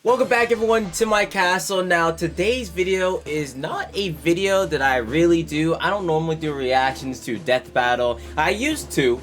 Welcome back everyone to my castle. Now today's video is not a video that I really do. I don't normally do reactions to Death Battle. I used to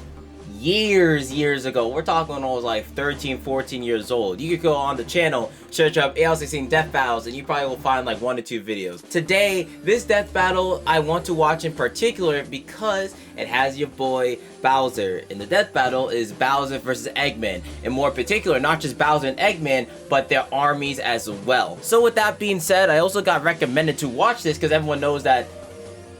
years ago. We're talking when I was like 13, 14 years old. You could go on the channel, search up AL16 Death Battles, and you probably will find like 1 or 2 videos. Today, this Death Battle I want to watch in particular because it has your boy Bowser. And the Death Battle is Bowser versus Eggman. And more particular, not just Bowser and Eggman, but their armies as well. So with that being said, I also got recommended to watch this because everyone knows that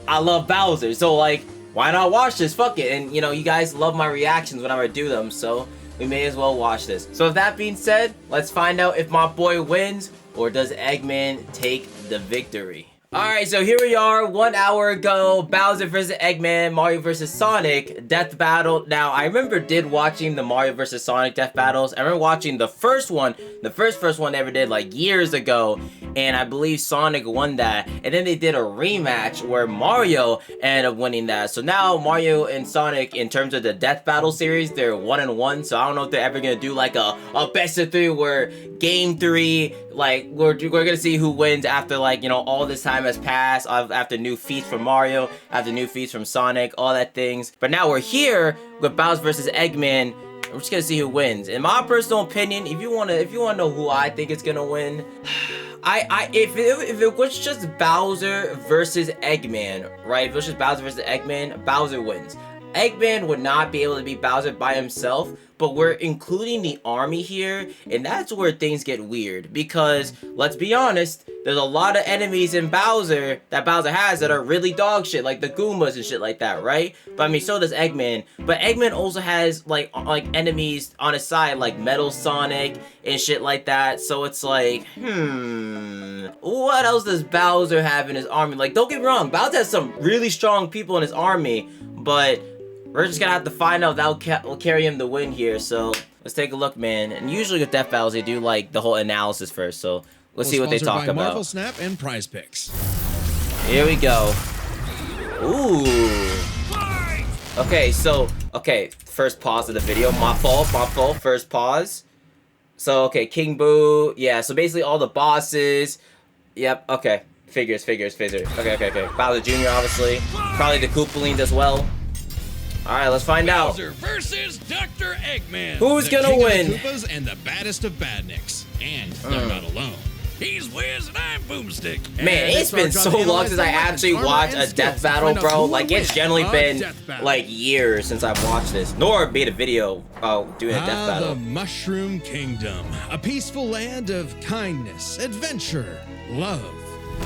I love Bowser. So like, why not watch this? Fuck it. And you know, you guys love my reactions whenever I do them, so we may as well watch this. So with that being said, let's find out if my boy wins or does Eggman take the victory. Alright, so here we are, 1 hour ago, Bowser versus Eggman, Mario versus Sonic, Death Battle. Now, I remember watching the Mario versus Sonic Death Battles. I remember watching the first one, the first one they ever did like years ago, and I believe Sonic won that. And then they did a rematch where Mario ended up winning that. So now Mario and Sonic, in terms of the Death Battle series, they're 1-1. So I don't know if they're ever gonna do like a best of 3 where game 3, like we're gonna see who wins after, like, you know, all this time has passed, after new feats from Mario, after new feats from Sonic, all that things. But now we're here with Bowser versus Eggman. We're just gonna see who wins. In my personal opinion, if you wanna know who I think is gonna win, if it was just Bowser versus Eggman, right? If it was just Bowser versus Eggman, Bowser wins. Eggman would not be able to beat Bowser by himself, but we're including the army here, and that's where things get weird, because let's be honest, there's a lot of enemies in Bowser that Bowser has that are really dog shit, like the Goombas and shit like that, right? But I mean, so does Eggman. But Eggman also has like enemies on his side, like Metal Sonic and shit like that. So it's like, what else does Bowser have in his army? Like, don't get me wrong, Bowser has some really strong people in his army, but we're just gonna have to find out that will carry him the win here. So let's take a look, man. And usually with Death Battles, they do like the whole analysis first. So let's see what they talk about. Marvel Snap and Prize Picks. Here we go. Ooh. Okay, so first pause of the video. My fault. First pause. So okay, King Boo. Yeah. So basically all the bosses. Yep. Okay. Figures. Okay. Bowser Jr. obviously. Probably the Koopalings as well. Alright, let's find out. Bowser versus Dr. Eggman. Who's gonna win? The Koopas and the baddest of badniks. And they're not alone. He's Wiz and I'm Boomstick. Man, it's been so long since I actually watched a Death Battle, bro. Like, it's generally been like years since I've watched this. Nor made a video doing a Death Battle. The Mushroom Kingdom. A peaceful land of kindness, adventure, love.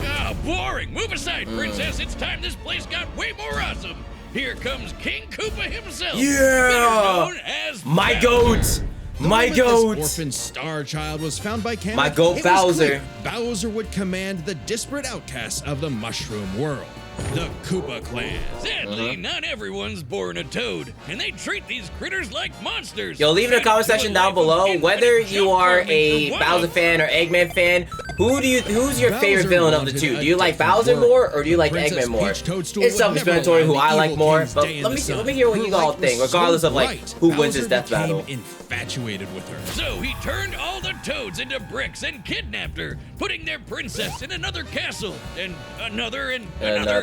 Ah, boring. Move aside, princess. It's time this place got way more awesome. Here comes King Koopa himself. Yeah! Known as My goat! My goat! This orphan star child was found by Kamek. My goat Bowser. Bowser would command the disparate outcasts of the Mushroom World. The Koopa Clan. Sadly, not everyone's born a toad, and they treat these critters like monsters. Yo, leave in the comment section down below whether you are a Bowser fan or Eggman fan. Who's your favorite villain of the two? Do you like Bowser more or do you like Eggman more? It's self-explanatory who I like more, but let me hear what you all think, regardless of like who wins this Death Battle. Infatuated with her. So he turned all the toads into bricks and kidnapped her, putting their princess in another castle, and another,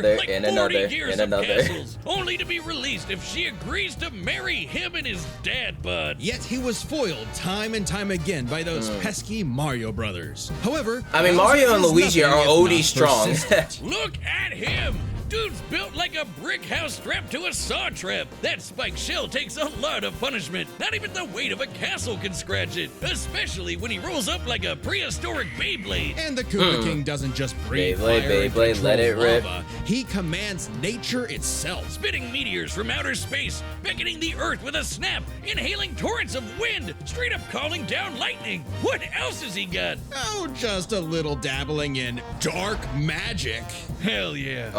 like 40 years of castles, only to be released if she agrees to marry him and his dad bod. Yet he was foiled time and time again by those pesky Mario brothers. However, I mean, Mario and Luigi are OD strong. Look at him! Dude's built like a brick house strapped to a saw trap. That spiked shell takes a lot of punishment. Not even the weight of a castle can scratch it, especially when he rolls up like a prehistoric Beyblade. And the Koopa King doesn't just breathe Beyblade, let it rip. He commands nature itself. Spitting meteors from outer space, beckoning the earth with a snap, inhaling torrents of wind, straight up calling down lightning. What else has he got? Oh, just a little dabbling in dark magic. Hell yeah.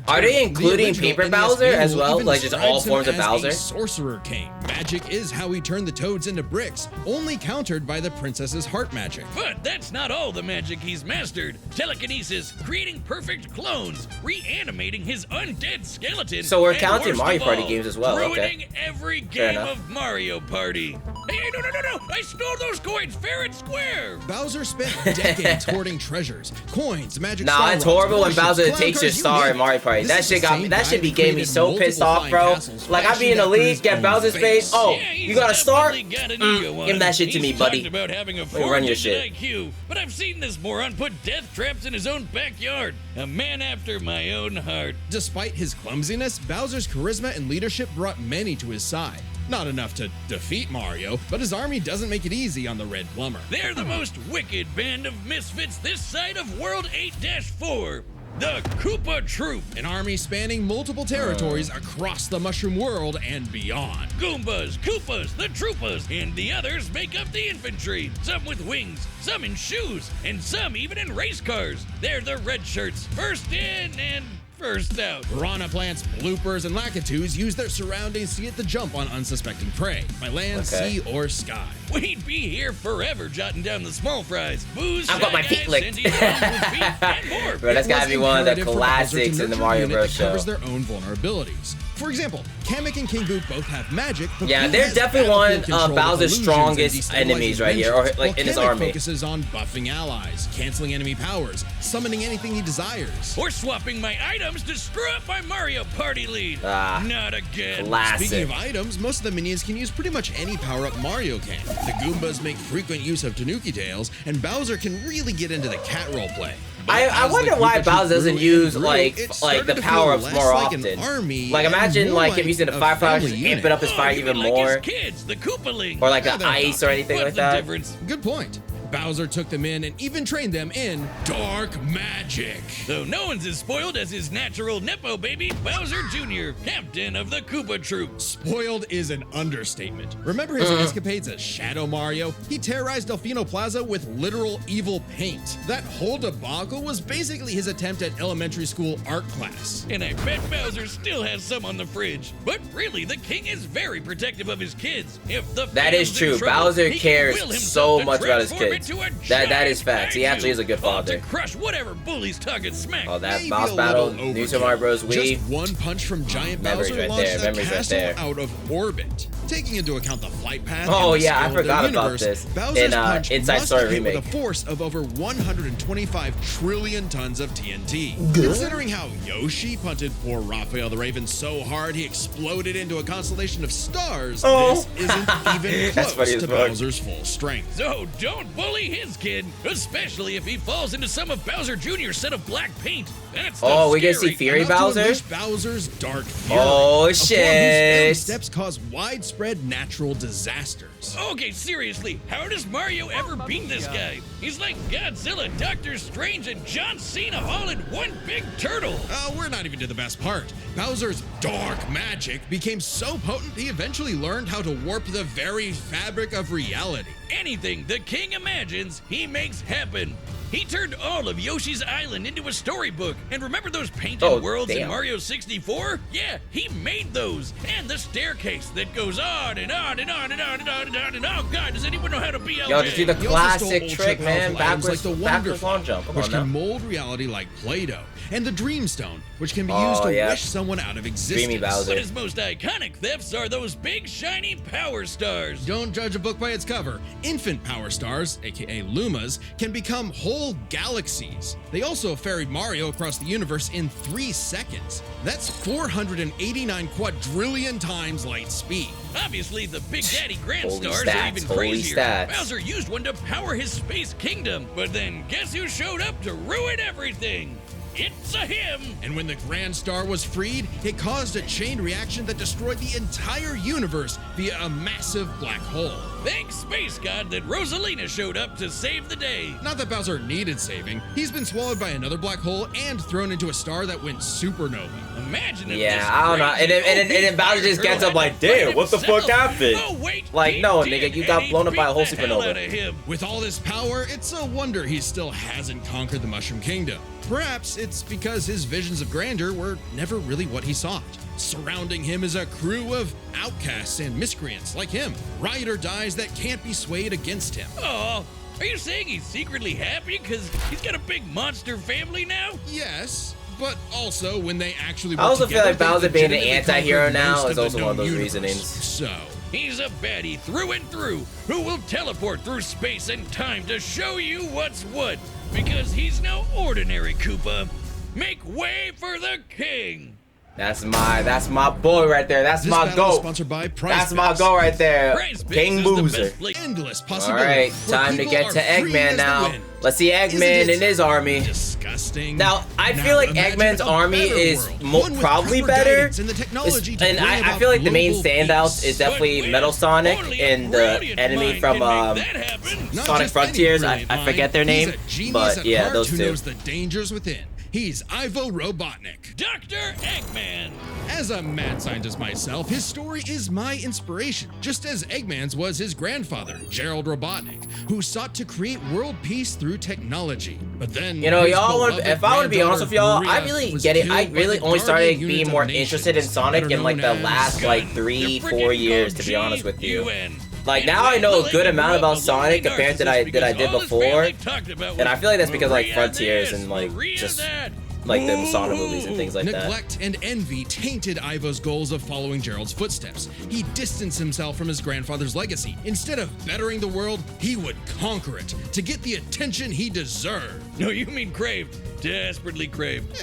Are they including Paper Bowser as well? Like just all forms of Bowser? Sorcerer King. Magic is how he turned the Toads into bricks, only countered by the princess's heart magic. But that's not all the magic he's mastered. Telekinesis, creating perfect clones, reanimating his undead skeleton. So we're and counting worst Mario of Party all, games as well, ruining okay. every Fair game enough. of Mario Party. Hey, no! I stole those coins fair and square. Bowser spent decades hoarding treasures, coins, magic Nah, star it's rods, horrible when warships, Bowser clown takes your cars, you star name in Mario it. Party. This That is shit the got me. same That guy shit be that getting me created so pissed multiple off, bro. flying castles, Like I be fashioned in the after league, his get own Bowser's face. face. Oh, Yeah, he's you got a star? definitely got an ego on Give that him. shit to me, He's buddy. talked about having a me run your 4-digit shit. IQ, but I've seen this moron put death traps in his own backyard. A man after my own heart. Despite his clumsiness, Bowser's charisma and leadership brought many to his side. Not enough to defeat Mario, but his army doesn't make it easy on the Red Plumber. They're the most wicked band of misfits this side of World 8-4. The Koopa Troop. An army spanning multiple territories across the Mushroom World and beyond. Goombas, Koopas, the Troopas, and the others make up the infantry. Some with wings, some in shoes, and some even in race cars. They're the red shirts, first in and first out. Piranha plants, bloopers, and lakitus use their surroundings to get the jump on unsuspecting prey, by land, Okay. sea, or sky. We'd be here forever jotting down the small fries, booze, I've got my feet licked. sentient bombs with beef, and more. Bro, that's It was gotta be one of the imperative for Bowser to classics in the nurture a Mario unit Bros. that show. covers their own vulnerabilities. For example, Kamek and King Boot both have magic, but Yeah, Boot they're has definitely battlefield one of control with Bowser's illusions and strongest destabilizing enemies right here, or dimensions, like in while his Kamek army. focuses on buffing allies, canceling enemy powers, summoning anything he desires. Or swapping my items to screw up my Mario Party lead. Ah, Not again. classic. Speaking of items, most of the minions can use pretty much any power-up Mario can. The Goombas make frequent use of Tanuki tails, and Bowser can really get into the cat role play. But I as the wonder why Koopa Bowser Troop doesn't grew use and grew, like it started the to feel power ups less more like an often. army Like and imagine more like him using the a fire powers, family amping unit. up his fire even like more, his kids, the Koopalings. or like Yeah, the they're ice not. or anything What's like the that. difference? Good point. Bowser took them in and even trained them in dark magic. Though no one's as spoiled as his natural Nepo baby, Bowser Jr., captain of the Koopa Troop. Spoiled is an understatement. Remember his escapades as Shadow Mario? He terrorized Delfino Plaza with literal evil paint. That whole debacle was basically his attempt at elementary school art class. And I bet Bowser still has some on the fridge. But really, the king is very protective of his kids. If the That is family's in true. trouble, Bowser he cares will himself so to much about his transform kids. into a That is giant facts. He kaiju, actually is a good all father. to crush whatever bully's talking smack. Oh, that Maybe boss a battle, little New Super overkill. Mario Bros. Wii. Just one punch from Giant Memories Bowser right launched there, a memories right castle there. out of orbit. Taking into account the flight path Oh, and the yeah, I scale of their forgot about universe, this Bowser's in, punch Inside must Story have hit Remake. with a force of over 125 trillion tons of TNT. Considering how Yoshi punted poor Raphael the Raven so hard he exploded into a constellation of stars, Oh. this isn't even That's close funny as to fuck. Bowser's full strength. So don't bully his kid, especially if he falls into some of Bowser Jr.'s set of black paint. That's the Oh, we get to scary- see Fury Enough to Bowser? unleash Bowser's dark fury. Oh, a form whose shit. steps cause widespread natural disasters. Okay, seriously, how does Mario ever beat this guy? He's like Godzilla, Doctor Strange, and John Cena all in one big turtle. We're not even to the best part. Bowser's dark magic became so potent he eventually learned how to warp the very fabric of reality. Anything the king imagines, he makes happen. He turned all of Yoshi's Island into a storybook. And remember those painted Oh, worlds in damn. Mario 64? Yeah, he made those. And the staircase that goes on and on and on and on and on and on and on. Oh God, does anyone know how to BLJ? Yo, just do the He also classic stole trick, man. ultra-powerful items Backwards, like the backwards Wonder long jump. Come which on can now. mold reality like Play-Doh, and the Dreamstone, which can be Oh, used to yeah. wish someone out of existence. Dreamy Bowser. But his most iconic thefts are those big shiny power stars. Don't judge a book by its cover. Infant power stars, aka Lumas, can become whole galaxies. They also ferried Mario across the universe in 3 seconds. That's 489 quadrillion times light speed. Obviously, the Big Daddy Grand Holy Stars stats, are even holy crazier. stats. Bowser used one to power his space kingdom, but then guess who showed up to ruin everything? It's a him! And when the Grand Star was freed, it caused a chain reaction that destroyed the entire universe via a massive black hole. Thanks, Space God, that Rosalina showed up to save the day. Not that Bowser needed saving. He's been swallowed by another black hole and thrown into a star that went supernova. Imagine if Yeah, this I don't know. crazy And then OP Bowser just girl gets up had like, to fight damn, what the fuck himself. happened? Oh, wait, Like, he no, did, nigga, you and got he blown up by a whole beat the hell supernova. out of him. With all this power, it's a wonder he still hasn't conquered the Mushroom Kingdom. Perhaps it's because his visions of grandeur were never really what he sought. Surrounding him is a crew of outcasts and miscreants like him, ride or dies that can't be swayed against him. Oh, are you saying he's secretly happy because he's got a big monster family now? Yes, but also when they actually I also feel like Bowser being an legitimately anti-hero conquered now most is of also the one of those known reasonings. universe. So, he's a baddie through and through who will teleport through space and time to show you what's what. Because he's no ordinary Koopa. Make way for the king. That's my boy right there. That's this my battle is goat. sponsored by Prize That's my Picks. goat right there. Prize Picks King is the Boozer. best place. Endless All possibilities. right, where time to people get are to free Eggman as the now. wind. Let's see Isn't Eggman it and his army. Disgusting. Now, I feel like imagine Eggman's a army better is world, one with probably proper better. guidance and the technology to And bring I about feel like the main global standouts peace. is definitely But Metal Sonic only a and the brilliant enemy mind from can make that happen. Not Sonic just any Frontiers. brilliant I forget their mind. name, He's a genius but at yeah, heart those who two. knows the dangers within. He's Ivo Robotnik. Dr. Eggman. As a mad scientist myself, his story is my inspiration, just as Eggman's was his grandfather, Gerald Robotnik, who sought to create world peace through technology. But then, You know, his y'all. beloved If I want to be honest with y'all, I granddaughter, really Maria, was get it. I killed by really the only started guardian being unit more of interested in nations, Sonic better in like the known last as like Gun, 3, the 4 freaking years, code to be honest with you. G-U-N. Like now I know a Anyway, good the amount lady about grew up a Sonic lonely compared to that I did narcissist before, because all his family talked about and I was feel like that's because like Maria Frontiers this, and like Maria just that. like the Sonic movies and things like that. Neglect and envy tainted Ivo's goals of following Gerald's footsteps. He distanced himself from his grandfather's legacy. Instead of bettering the world, he would conquer it to get the attention he deserved. No, you mean craved. Desperately craved.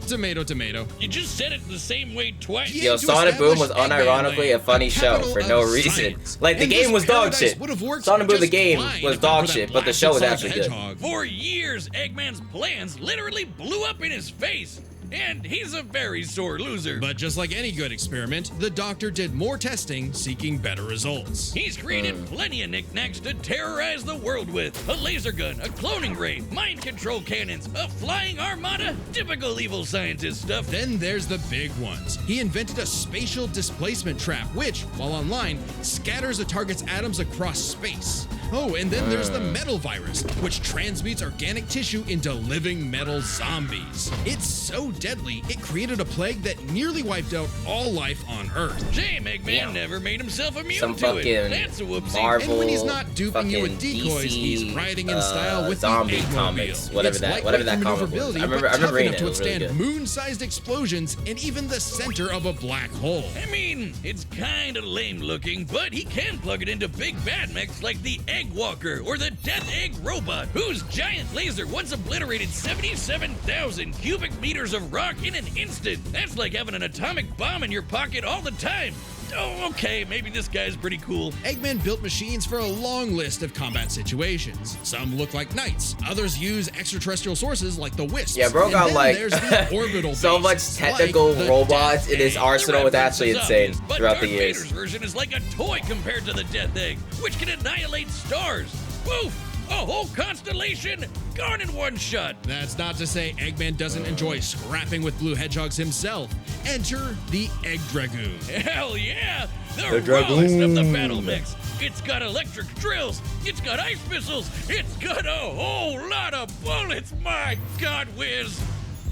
Tomato, tomato. You just said it the same way twice. Yeah. Yo, to Sonic Boom was establish unironically a Eggman, funny a show capital for no of reason. science. Like the And game this was dog paradise shit. would have worked Sonic Boom the just game fine was for dog that shit, but the blasted show was Sonic actually good. Hedgehog. For years, Eggman's plans literally blew up in his face. And he's a very sore loser. But just like any good experiment, the doctor did more testing, seeking better results. He's created plenty of knickknacks to terrorize the world with. A laser gun, a cloning ray, mind control cannons, a flying armada, typical evil scientist stuff. Then there's the big ones. He invented a spatial displacement trap, which, while online, scatters a target's atoms across space. Oh, and then there's the metal virus, which transmutes organic tissue into living metal zombies. It's so deadly, it created a plague that nearly wiped out all life on Earth. Shame Eggman Yeah. never made himself immune Some to it. fucking That's a whoopsie. Marvel, And when he's not duping you with fucking decoys, DC, he's riding in style with zombie the Eggmobile. comics, whatever It's that lightweight comic was. maneuverability, I remember but tough reading enough it. to It was really withstand good. moon-sized explosions and even the center of a black hole. I mean, it's kind of lame looking, but he can plug it into big bad mechs like the Egg Walker or the Death Egg Robot, whose giant laser once obliterated 77,000 cubic meters of rock in an instant. That's like having an atomic bomb in your pocket all the time. Oh, okay, maybe this guy's pretty cool. Eggman built machines for a long list of combat situations. Some look like knights, others use extraterrestrial sources like the Wisps. Yeah, bro And got then like there's the orbital so beasts, much like technical the robots Death in his Egg. arsenal was reference actually is insane obvious, but throughout Darth the years. Vader's version is like a toy compared to the Death Egg, which can annihilate stars. Woof! A whole constellation gone in one shot. That's not to say Eggman doesn't enjoy scrapping with blue hedgehogs himself. Enter the Egg Dragoon. Hell yeah! The The rawest Dragoon. of the battle mechs. It's got electric drills. It's got ice missiles. It's got a whole lot of bullets. My God, Wiz.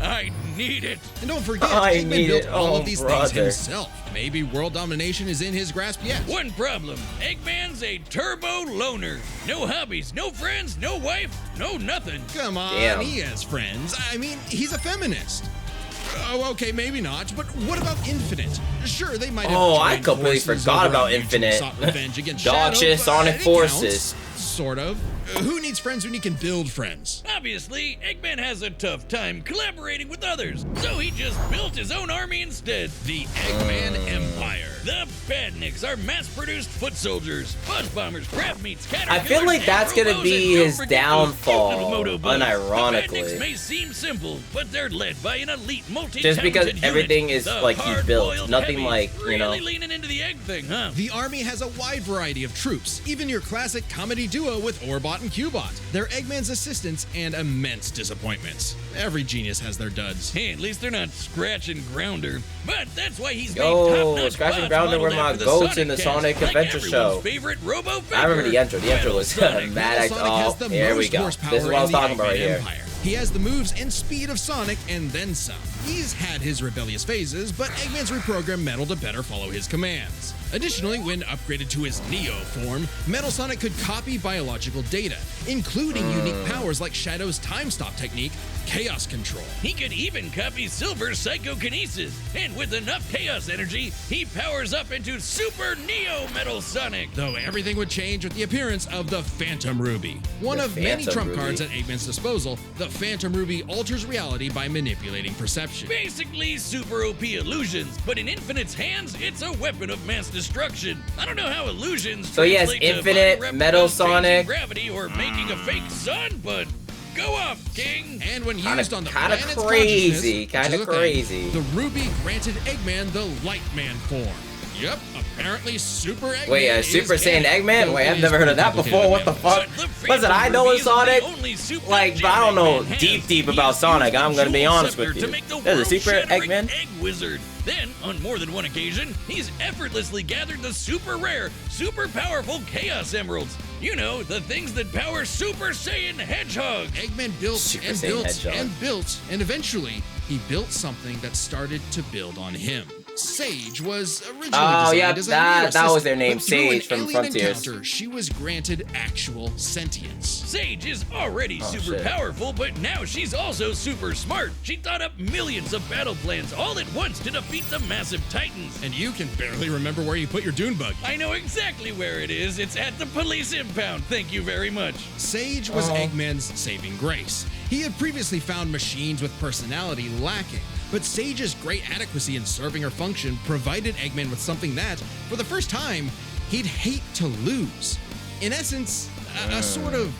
I need it. And don't forget, I Eggman need built it. all Oh, of these brother. things himself. Maybe world domination is in his grasp yet. One problem. Eggman's a turbo loner. No hobbies, no friends, no wife, no nothing. Come on, Damn. he has friends. I mean, he's a feminist. Oh, okay, maybe not, but what about Infinite? Sure, they might have Oh, I joined completely forces forgot over about on YouTube, Infinite. sought revenge against Dog Shadow, shit, but Sonic it Forces. counts. Sort of. Who needs friends when you can build friends? Obviously, Eggman has a tough time collaborating with others, so he just built his own army instead. The Eggman Empire. The Badniks are mass-produced foot soldiers, buzz bombers, crab meats, I caterpillars, feel like and that's gonna robos, be and don't his forget those downfall, cute little Motobugs. unironically. The Badniks may seem simple, but they're led by an elite, multi-talented Just because unit. everything is, The like, he's built. hard-boiled Nothing heavies. like, you know. Really leaning into the egg thing, huh? The army has a wide variety of troops, even your classic comedy duo with Orbot and Cubot. They're Eggman's assistants and immense disappointments. Every genius has their duds. Hey, at least they're not Scratch and Grounder. But that's why he's Yo, made top-notch Scratch and bots Grounder were modeled my after goats in the cast, Sonic like Adventure everyone's show. favorite Robo I remember the intro. The intro Metal was Sonic. mad. Sonic has the Here we most go. horsepower This is what I was in the talking about right Eggman here. Empire. He has the moves and speed of Sonic and then some. He's had his rebellious phases, but Eggman's reprogrammed Metal to better follow his commands. Additionally, when upgraded to his Neo form, Metal Sonic could copy biological data, including unique powers like Shadow's time stop technique, Chaos Control. He could even copy Silver's Psychokinesis, and with enough Chaos energy, he powers up into Super Neo Metal Sonic. Though everything would change with the appearance of the Phantom Ruby. One of many trump cards at Eggman's disposal, the Phantom Ruby alters reality by manipulating perception. Basically super OP illusions, but in Infinite's hands, it's a weapon of mass destruction. I don't know how illusions translate to Infinite, Metal Sonic, gravity, or making a fake sun, but go off, King! And when used on the planet's crazy, kind of crazy. The Ruby granted Eggman the Lightman form. Yep, apparently Super Eggman. Wait, Super Saiyan Eggman? Wait, I've never heard of that before. What the fuck? Listen, I know it's Sonic, like, but I don't know deep about Sonic. I'm gonna be honest with you. There's a Super Eggman. Egg Wizard. Then, on more than one occasion, he's effortlessly gathered the super rare, super powerful Chaos Emeralds. You know, the things that power Super Saiyan Hedgehog. Eggman built and built and built, and eventually, he built something that started to build on him. Sage was originally designed as a that was their name, but through Sage an from alien Frontiers. encounter, she was granted actual sentience. Sage is already super powerful, but now she's also super smart. She thought up millions of battle plans all at once to defeat the massive titans. And you can barely remember where you put your dune bug. I know exactly where it is. It's at the police impound. Thank you very much. Sage was Eggman's saving grace. He had previously found machines with personality lacking, but Sage's great adequacy in serving her function provided Eggman with something that, for the first time, he'd hate to lose. In essence, a sort of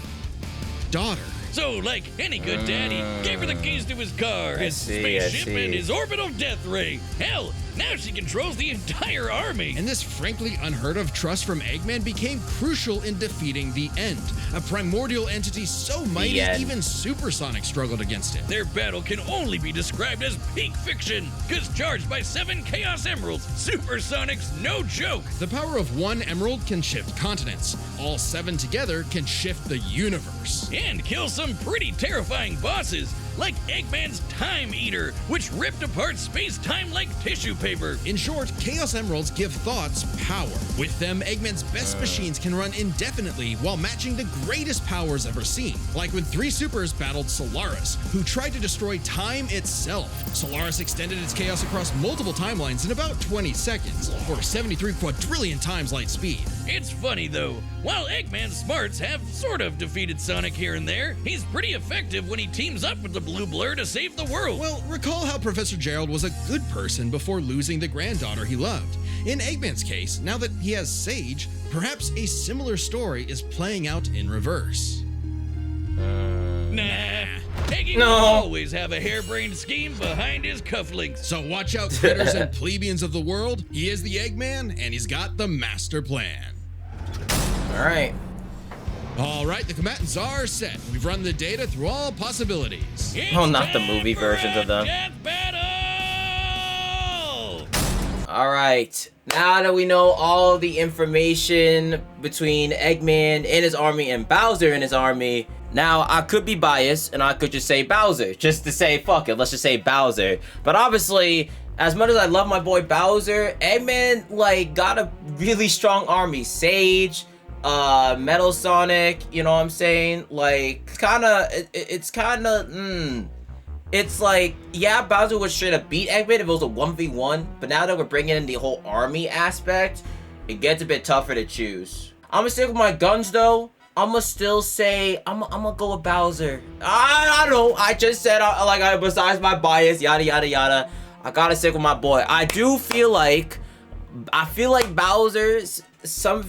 daughter. So, like any good daddy, gave her the keys to his car, his spaceship, and his orbital death ray. Hell, now she controls the entire army. And this frankly unheard of trust from Eggman became crucial in defeating the End, a primordial entity so mighty even Supersonic struggled against it. Their battle can only be described as peak fiction, because charged by 7 Chaos Emeralds, Supersonic's no joke. The power of 1 emerald can shift continents. All 7 together can shift the universe. And kill some pretty terrifying bosses, like Eggman's Time Eater, which ripped apart space-time like tissue paper. In short, Chaos Emeralds give thoughts power. With them, Eggman's best machines can run indefinitely while matching the greatest powers ever seen. Like when 3 supers battled Solaris, who tried to destroy time itself. Solaris extended its chaos across multiple timelines in about 20 seconds, or 73 quadrillion times light speed. It's funny though, while Eggman's smarts have sort of defeated Sonic here and there, he's pretty effective when he teams up with the Blue Blur to save the world. Well, recall how Professor Gerald was a good person before losing the granddaughter he loved. In Eggman's case, now that he has Sage, perhaps a similar story is playing out in reverse. Nah. Eggy will always have a harebrained scheme behind his cufflinks. So watch out, critters and plebeians of the world. He is the Eggman, and he's got the master plan. Alright. Alright, the combatants are set. We've run the data through all possibilities. Oh, not the movie versions of them. Death battle! Alright. Now that we know all the information between Eggman and his army and Bowser and his army, now I could be biased and I could just say Bowser. Just to say, fuck it, let's just say Bowser. But obviously, as much as I love my boy Bowser, Eggman, like, got a really strong army. Sage, Metal Sonic, you know what I'm saying? Like, it's like, yeah, Bowser would straight up beat Eggman if it was a 1v1, but now that we're bringing in the whole army aspect, it gets a bit tougher to choose. I'm gonna stick with my guns though. I'm gonna still say, I'm gonna go with Bowser. I don't know, I just said, besides my bias, yada yada yada, I gotta stick with my boy. I feel like Bowser, some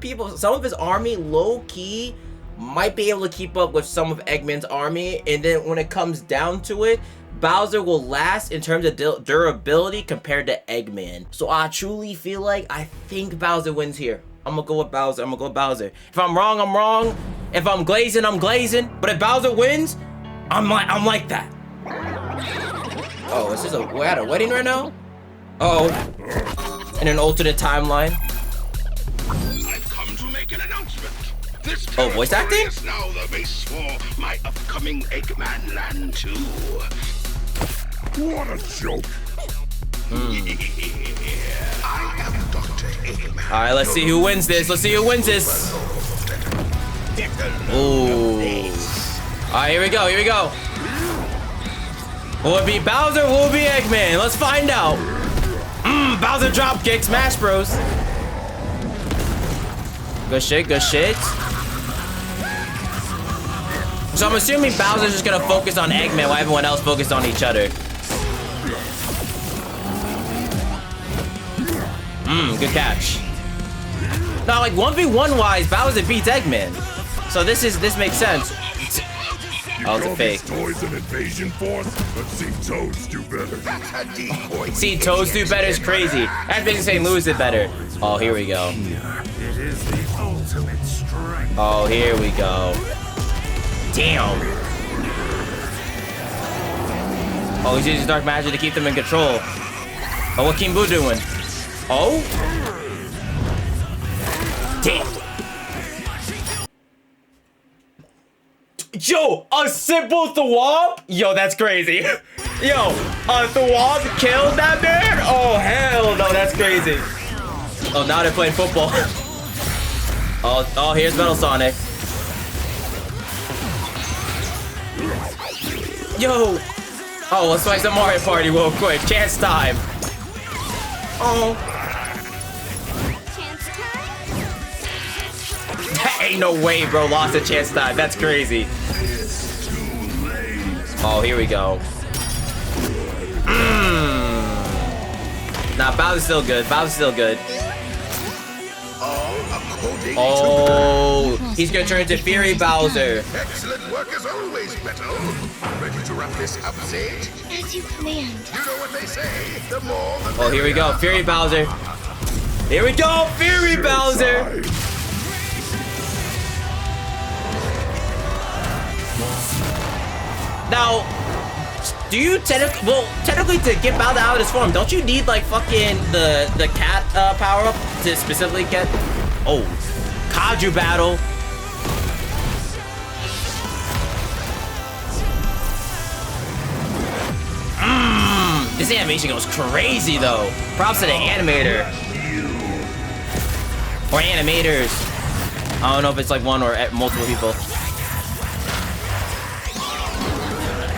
people, some of his army, low-key, might be able to keep up with some of Eggman's army, and then when it comes down to it, Bowser will last in terms of durability compared to Eggman. So I truly feel like, I think Bowser wins here. I'm gonna go with Bowser. If I'm wrong, I'm wrong. If I'm glazing, I'm glazing. But if Bowser wins, I'm like that. Oh, is this we're at a wedding right now? Uh oh. In an alternate timeline. I've come to make an announcement. The Oh, voice acting? Is now the base for my upcoming Eggman Land 2. What a joke! I am Dr. Eggman. All right, let's see who wins this. Let's see who wins this. Ooh. All right, here we go. Here we go. Will it be Bowser? Will it be Eggman? Let's find out. Bowser dropkick, Smash Bros. Good shit, good shit. So I'm assuming Bowser's just gonna focus on Eggman while everyone else focused on each other. Good catch. Now, like 1v1 wise, Bowser beats Eggman. So this makes sense. Oh, it's a fake. Toys an invasion force, but see Toads do better. See Toads do better is crazy. That's basically saying Louis did better. Oh, here we go. It is the ultimate strength. Oh, here we go. Damn. Oh, he's using dark magic to keep them in control. Oh, what King Boo doing? Oh? Damn. Yo, a simple thwomp? Yo, that's crazy. Yo, a thwomp killed that man? Oh, hell no, that's crazy. Oh, now they're playing football. Oh, here's Metal Sonic. Yo. Oh, let's play some Mario Party real quick. Chance time. Oh. Ain't no way, bro. Lost a chance time. That's crazy. Oh, here we go. Nah, Bowser's still good. Bowser's still good. Oh, he's gonna turn into Fury Bowser. Excellent work as always, Beto. Ready to wrap this up, Sage? As you planned. You know what they say, the more the Oh, here we go. Fury Bowser. Here we go. Fury Bowser. Now, do you technically to get Bowser out of his form, don't you need like fucking the cat power up to specifically get? Oh, Kaiju battle. This animation goes crazy though. Props to the animator or animators. I don't know if it's like one or multiple people.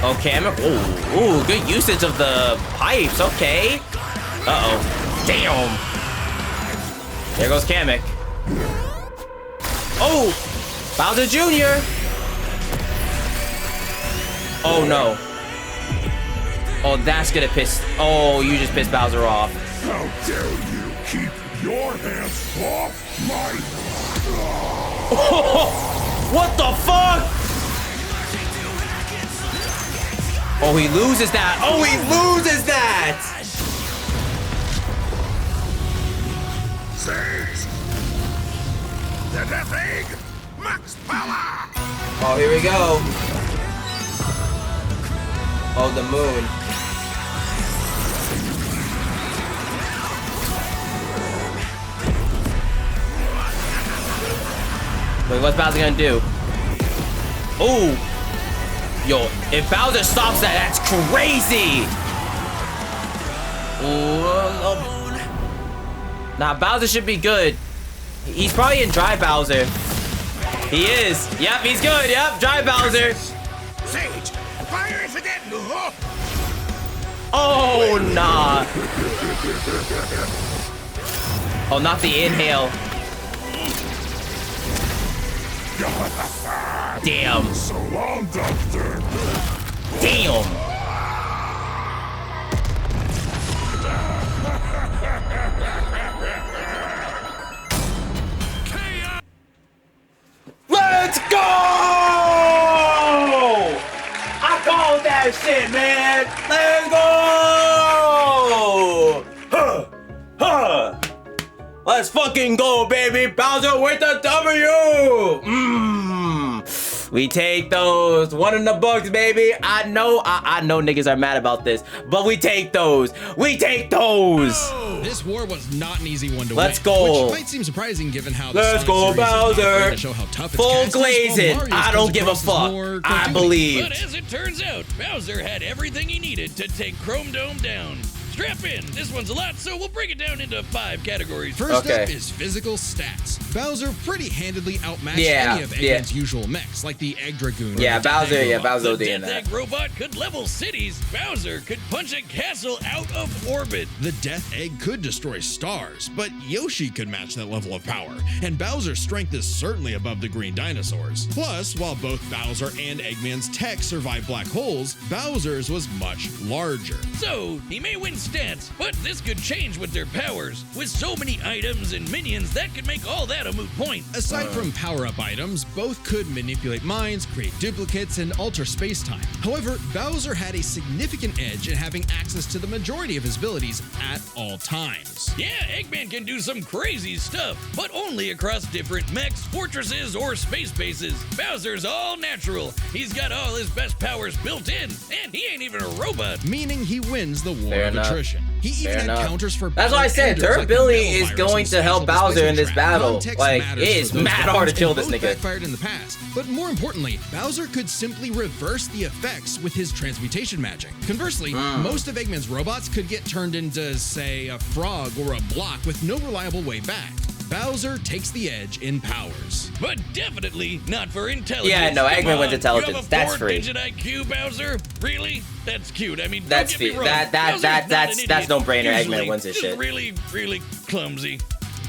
Okay, ooh, good usage of the pipes, okay. Uh-oh, damn. There goes Kamek. Oh, Bowser Jr. Oh no. Oh, that's gonna piss, oh, you just pissed Bowser off. How dare you keep your hands off my... What the fuck? Oh, he loses that. Oh, he loses that. Sage! The Death Egg! Max power! Oh, here we go. Oh, the moon. Wait, what's Bowser gonna do? Oh! Yo, if Bowser stops that, that's crazy! Ooh, nah, Bowser should be good. He's probably in Dry Bowser. He is. Yep, he's good. Yep, Dry Bowser. Sage! Fire it again! Oh, nah. Oh, not the inhale. Damn. So long, Doctor! Damn. Let's go! I called that shit, man. Let's go! Huh. Huh. Let's fucking go, baby. Bowser with the W. We take those. One in the books, baby. I know niggas are mad about this, but we take those. We take those. Oh, this war was not an easy one to Let's win. go. Which might seem surprising given how the Let's Sonic go, series is not Bowser. afraid to show how tough its Full cast is, while glazing. Mario's I don't comes give a across as fuck. more I cartoony. believe. But as it turns out, Bowser had everything he needed to take Chrome Dome down. Strap in. This one's a lot, so we'll break it down into 5 categories. First Okay. up is physical stats. Bowser pretty handedly outmatched Yeah, any of Eggman's usual mechs, like the Egg Dragoon. or Yeah, the Death Bowser. Egg Yeah, Robot. Bowser The doing Death that. Egg robot could level cities. Bowser could punch a castle out of orbit. The Death Egg could destroy stars, but Yoshi could match that level of power, and Bowser's strength is certainly above the green dinosaurs. Plus, while both Bowser and Eggman's tech survived black holes, Bowser's was much larger. So, he may win stats, but this could change with their powers. With so many items and minions, that could make all that a moot point. Aside from power-up items, both could manipulate minds, create duplicates, and alter space-time. However, Bowser had a significant edge in having access to the majority of his abilities at all times. Yeah, Eggman can do some crazy stuff, but only across different mechs, fortresses, or space bases. Bowser's all natural. He's got all his best powers built in, and he ain't even a robot. Meaning he wins the war Fair of enough. attrition. He even Fair had enough. counters for That's why I said enders like the durability metal is virus going and to help spatial Bowser in this displacement battle. Context Like, matters it for is those mad hard to weapons, kill and this both nigga. backfired in the past. But more importantly, Bowser could simply reverse the effects with his transmutation magic. Conversely, most of Eggman's robots could get turned into, say, a frog or a block with no reliable way back. Bowser takes the edge in powers. But definitely not for intelligence. Yeah, no, Come Eggman wins on, intelligence. You have a That's free. 4-digit IQ, Bowser? Really? That's cute. I mean, That's don't get me fe- wrong. that- Bowser's that's not an no-brainer. idiot. Eggman Usually, wins this just shit. really, really clumsy.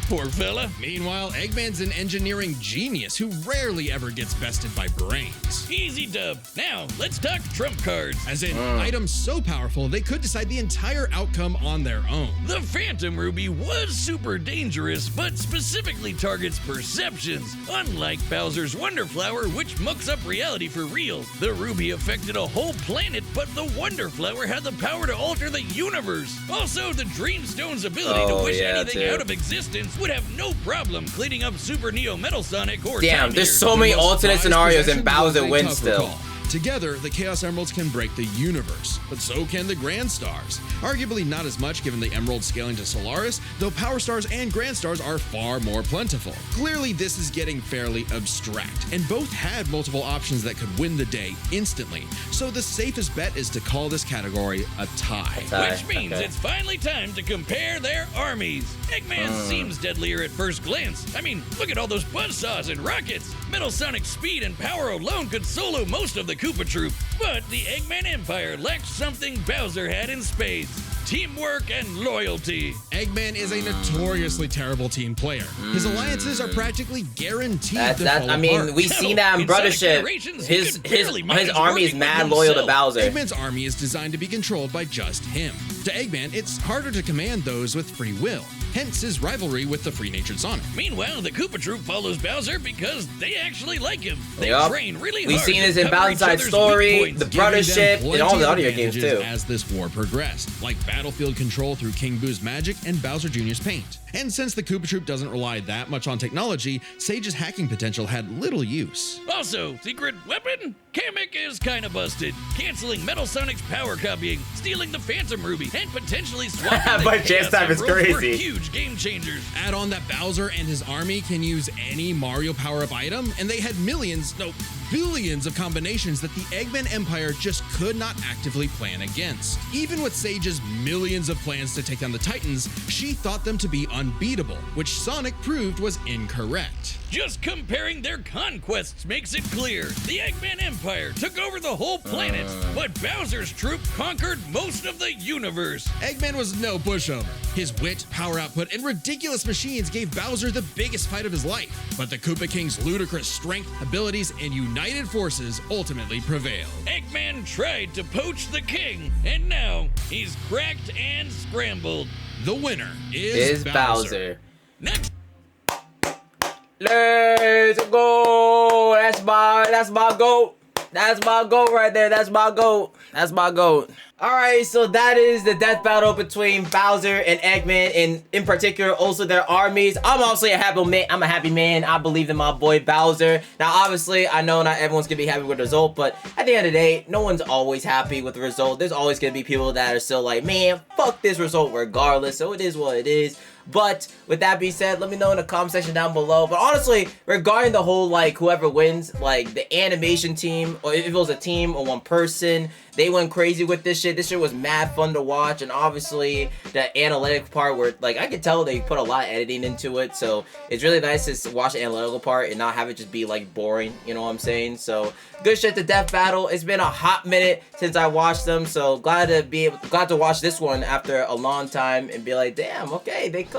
Poor fella. Meanwhile, Eggman's an engineering genius who rarely ever gets bested by brains. Easy dub. Now, let's talk trump cards. As in, items so powerful they could decide the entire outcome on their own. The Phantom Ruby was super dangerous, but specifically targets perceptions. Unlike Bowser's Wonder Flower, which mucks up reality for real. The Ruby affected a whole planet, but the Wonder Flower had the power to alter the universe. Also, the Dreamstone's ability to wish anything out of existence would have no problem cleaning up Super Neo Metal Sonic or Damn, Time there's Eater. so many The most alternate prized scenarios and possession was Bowser a wins tougher still. call. Together, the Chaos Emeralds can break the universe, but so can the Grand Stars. Arguably not as much given the Emerald scaling to Solaris, though Power Stars and Grand Stars are far more plentiful. Clearly, this is getting fairly abstract, and both had multiple options that could win the day instantly, so the safest bet is to call this category a tie. Which means it's finally time to compare their armies. Eggman seems deadlier at first glance. I mean, look at all those buzzsaws and rockets. Metal Sonic's speed and power alone could solo most of the Koopa Troop. But the Eggman Empire lacked something Bowser had in spades: teamwork and loyalty. Eggman is a notoriously terrible team player. His alliances are practically guaranteed to fall I mean, apart. we seen that in In Sonic Brothership. Generations, he His could barely manage army is working mad with loyal to himself. Bowser. Eggman's army is designed to be controlled by just him. To Eggman, it's harder to command those with free will, hence his rivalry with the free-natured Sonic. Meanwhile, the Koopa Troop follows Bowser because they actually like him. They Yup. train really We've hard. seen to this in cover Balance each Side other's Story, weak points. the Giving them Brothership, and all plenty the of audio games advantages too. as this war progressed, like battlefield control through King Boo's magic and Bowser Jr.'s paint. And since the Koopa Troop doesn't rely that much on technology, Sage's hacking potential had little use. Also, secret weapon? Kamek is kinda busted, canceling Metal Sonic's power copying, stealing the Phantom Ruby, and potentially swapping the But Chaos Chance Time is Emeralds were crazy. huge game changers. Add on that Bowser and his army can use any Mario power-up item, and they had billions of combinations that the Eggman Empire just could not actively plan against. Even with Sage's millions of plans to take down the Titans, she thought them to be unbeatable, which Sonic proved was incorrect. Just comparing their conquests makes it clear. The Eggman Empire took over the whole planet, but Bowser's troop conquered most of the universe. Eggman was no pushover. His wit, power output, and ridiculous machines gave Bowser the biggest fight of his life. But the Koopa King's ludicrous strength, abilities, and united forces ultimately prevailed. Eggman tried to poach the king, and now he's cracked and scrambled. The winner Is Bowser. Next. Let's go. That's my goat. That's my goat right there. That's my goat. That's my goat. Alright, so that is the death battle between Bowser and Eggman, and in particular, also their armies. I'm obviously a happy man. I'm a happy man. I believe in my boy Bowser. Now, obviously, I know not everyone's gonna be happy with the result, but at the end of the day, no one's always happy with the result. There's always gonna be people that are still like, man, fuck this result regardless. So it is what it is. But with that being said, let me know in the comment section down below. But honestly, regarding the whole, like, whoever wins, like, the animation team, or if it was a team or one person, they went crazy with this shit. This shit was mad fun to watch. And obviously, the analytic part where, like, I could tell they put a lot of editing into it. So it's really nice to watch the analytical part and not have it just be, like, boring. You know what I'm saying? So good shit to Death Battle. It's been a hot minute since I watched them. So glad to watch this one after a long time and be like, damn, okay, they cooked.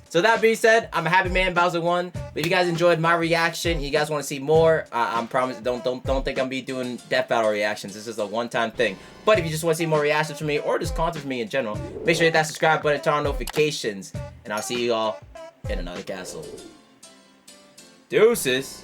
So that being said, I'm a happy man. Bowser won. But if you guys enjoyed my reaction, you guys want to see more, I promise. Don't think I'm gonna be doing Death Battle reactions. This is a one-time thing. But if you just want to see more reactions from me or just content from me in general, make sure you hit that subscribe button, turn on notifications, and I'll see you all in another castle. Deuces.